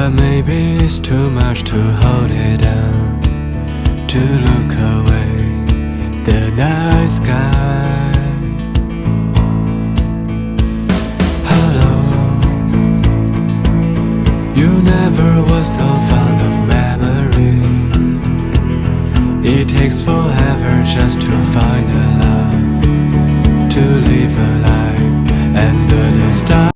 But maybe it's too much to hold it down, to look away the night sky. Hello, you never was so fond of memories. It takes forever just to find a love, to live a life, and the days start.